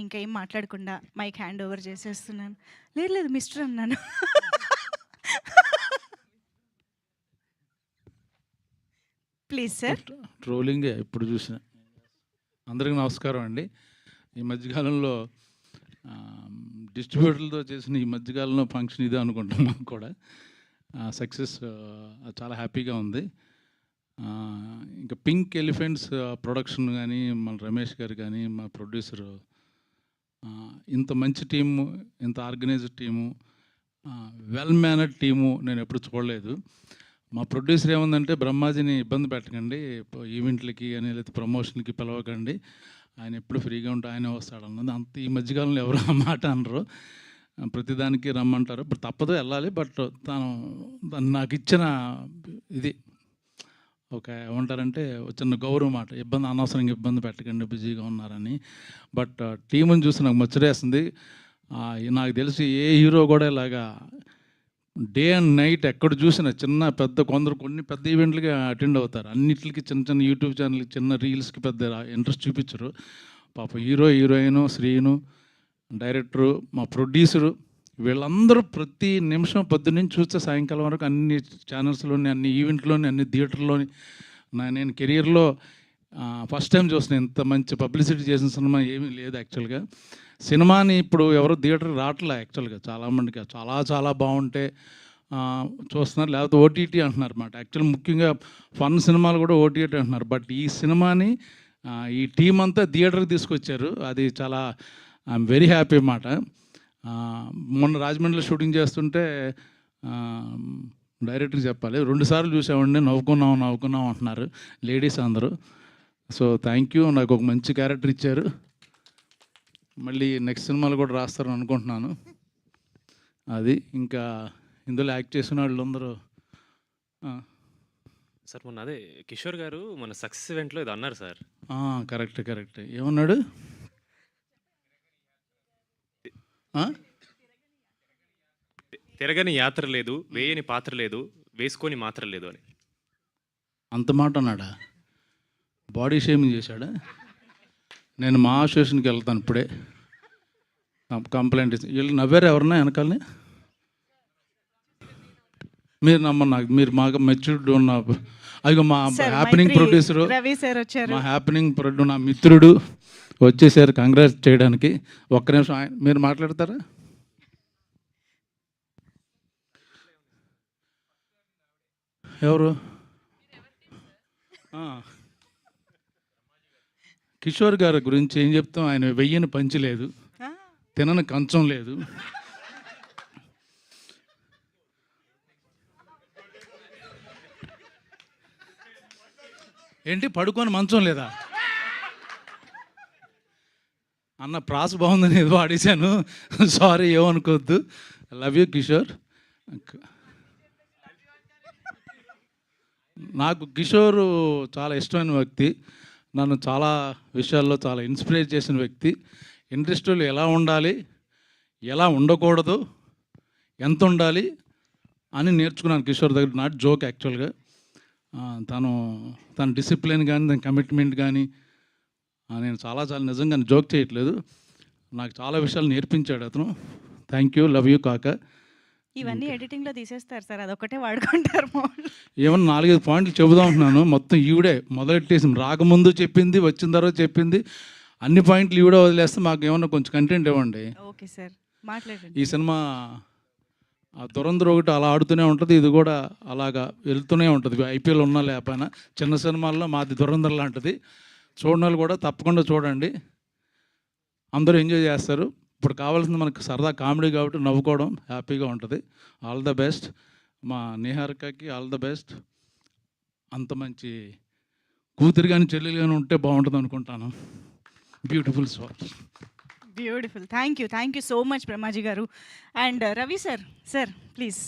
ఇంకేం మాట్లాడకుండా mic hand over చేసేస్తున్నాను. లేదు లేదు మిస్టర్ అన్నాను. Please sir. ట్రోలింగే ఎప్పుడు చూసినా. అందరికీ నమస్కారం అండి. ఈ మధ్యకాలంలో డిస్ట్రిబ్యూటర్లతో చేసిన ఈ మధ్యకాలంలో ఫంక్షన్ ఇదే అనుకుంటాం. మాకు కూడా సక్సెస్ చాలా హ్యాపీగా ఉంది. ఇంకా పింక్ ఎలిఫెంట్స్ ప్రొడక్షన్ కానీ, మన రమేష్ గారు కానీ, మా ప్రొడ్యూసరు, ఇంత మంచి టీము, ఇంత organised team, well mannered team నేను ఎప్పుడు చూడలేదు. మా ప్రొడ్యూసర్ ఏముందంటే, బ్రహ్మాజీని ఇబ్బంది పెట్టకండి, ఈవెంట్లకి కానీ లేదా ప్రమోషన్కి పిలవకండి, ఆయన ఎప్పుడు ఫ్రీగా ఉంటే ఆయనే వస్తాడు అన్నది. అంత ఈ మధ్యకాలంలో ఎవరు ఆ మాట అనరు, ప్రతిదానికి రమ్మంటారు. ఇప్పుడు తప్పదు వెళ్ళాలి. బట్ తను నాకు ఇచ్చిన ఇది ఒక ఏమంటారంటే చిన్న గౌరవం మాట, అనవసరంగా ఇబ్బంది పెట్టకండి, బిజీగా ఉన్నారని. బట్ టీముని చూసి నాకు ముచ్చటేస్తుంది. నాకు తెలిసి ఏ హీరో కూడా ఇలాగా డే అండ్ నైట్ ఎక్కడ చూసినా చిన్న పెద్ద కొన్ని పెద్ద ఈవెంట్లకి అటెండ్ అవుతారు. అన్నిటికి చిన్న చిన్న యూట్యూబ్ ఛానల్కి, చిన్న రీల్స్కి పెద్ద ఇంట్రెస్ట్ చూపించరు. పాప హీరోయిన్, శ్రీను, డైరెక్టరు, మా ప్రొడ్యూసరు, వీళ్ళందరూ ప్రతి నిమిషం పొద్దున్నుంచి చూస్తే సాయంకాలం వరకు అన్ని ఛానల్స్లోని, అన్ని ఈవెంట్లోని, అన్ని థియేటర్లోని నేను కెరియర్లో ఫస్ట్ టైం చూసిన ఇంత మంచి పబ్లిసిటీ చేసిన సినిమా ఏమీ లేదు. యాక్చువల్గా సినిమాని ఇప్పుడు ఎవరు థియేటర్కి రావట్లే. యాక్చువల్గా చాలామందికి చాలా చాలా బాగుంటే చూస్తున్నారు, లేకపోతే ఓటీటీ అంటున్నారు అన్నమాట. యాక్చువల్ ముఖ్యంగా ఫన్ సినిమాలు కూడా ఓటీటీ అంటున్నారు. బట్ ఈ సినిమాని ఈ టీం అంతా థియేటర్కి తీసుకొచ్చారు. అది చాలా ఐఎమ్ వెరీ హ్యాపీ అన్నమాట. మొన్న రాజమండ్రిలో షూటింగ్ చేస్తుంటే డైరెక్ట్గా చెప్పాలి, 2 సార్లు చూసామండి, నవ్వుకున్నాం అంటున్నారు లేడీస్ అందరూ. సో థ్యాంక్ యూ, నాకు ఒక మంచి క్యారెక్టర్ ఇచ్చారు. మళ్ళీ నెక్స్ట్ సినిమాలు కూడా రాస్తారని అనుకుంటున్నాను. అది ఇంకా ఇందులో యాక్ట్ చేసిన వాళ్ళందరూ సార్ మొన్న అదే కిషోర్ గారు మన సక్సెస్ ఈవెంట్లో ఇది అన్నారు సార్. కరెక్ట్. ఏమన్నాడు? తిరగని యాత్ర లేదు, వేయని పాత్ర లేదు, వేసుకొని మాత్ర లేదు అని. అంత మాట అన్నాడా? బాడీ షేమింగ్ చేశాడా? నేను మా అసోసియేషన్కి వెళ్తాను ఇప్పుడే, కంప్లైంట్ ఇచ్చి. వీళ్ళు నవ్వారు ఎవరన్నా వెనకాలని? మీరు నాకు మీరు మాకు మెచ్యూర్డ్ ఉన్న అది మా హ్యాపెనింగ్ ప్రొడ్యూసరు, మా హ్యాపెనింగ్ ప్రొడ్యూసర్, నా మిత్రుడు వచ్చేసారు కంగ్రాట్స్ చేయడానికి. ఒక్క నిమిషం మీరు మాట్లాడతారా? ఎవరు? కిషోర్ గారి గురించి ఏం చెప్తాం? ఆయన వెయ్యని పంచి లేదు, తినని కంచం లేదు, ఏంటి పడుకొని మంచం లేదా అన్న. ప్రాస బాగుందని ఏదో ఆడేశాను, సారీ ఏమనుకోవద్దు. Love you Kishore. నాకు కిషోర్ చాలా ఇష్టమైన వ్యక్తి, నన్ను చాలా విషయాల్లో చాలా ఇన్స్పైర్ చేసిన వ్యక్తి. ఇండస్ట్రీలో ఎలా ఉండాలి, ఎలా ఉండకూడదు, ఎంత ఉండాలి అని నేర్చుకున్నాను కిషోర్ దగ్గర. నాట్ జోక్ యాక్చువల్గా. తన డిసిప్లిన్ కానీ, తన కమిట్మెంట్ కానీ, నేను చాలా నిజంగా జోక్ చేయట్లేదు, నాకు చాలా విషయాలు నేర్పించాడు అతను. థ్యాంక్ యూ, లవ్ యూ కాక. ఇవన్నీ ఎడిటింగ్లో తీసేస్తారు సార్, అదొకటే వాడుకుంటారు. ఏమన్నా 4-5 పాయింట్లు చెబుదాం అంటున్నాను, మొత్తం ఈవిడే మొదలెట్టేసి, రాకముందు చెప్పింది, వచ్చిన తర్వాత చెప్పింది, అన్ని పాయింట్లు ఈవిడే వదిలేస్తే మాకు ఏమన్నా కొంచెం కంటెంట్ ఇవ్వండి. ఓకే సార్, మాట్లాడండి. ఈ సినిమా దురంధర్ ఒకటి అలా ఆడుతూనే ఉంటుంది, ఇది కూడా అలాగా వెళ్తూనే ఉంటుంది. ఐపీఎల్ ఉన్నా లేకపోయినా చిన్న సినిమాల్లో మాది దురంధర్ లాంటిది. చూడని వాళ్ళు కూడా తప్పకుండా చూడండి, అందరూ ఎంజాయ్ చేస్తారు. ఇప్పుడు కావాల్సింది మనకు సరదా కామెడీ కాబట్టి నవ్వుకోవడం, హ్యాపీగా ఉంటుంది. ఆల్ ద బెస్ట్ మా నిహారికకి, ఆల్ ద బెస్ట్. అంత మంచి కూతురు కానీ చెల్లెలు కానీ ఉంటే బాగుంటుంది అనుకుంటాను. Beautiful sir, beautiful. Thank you so much Brahmaji గారు. And Ravi sir, please.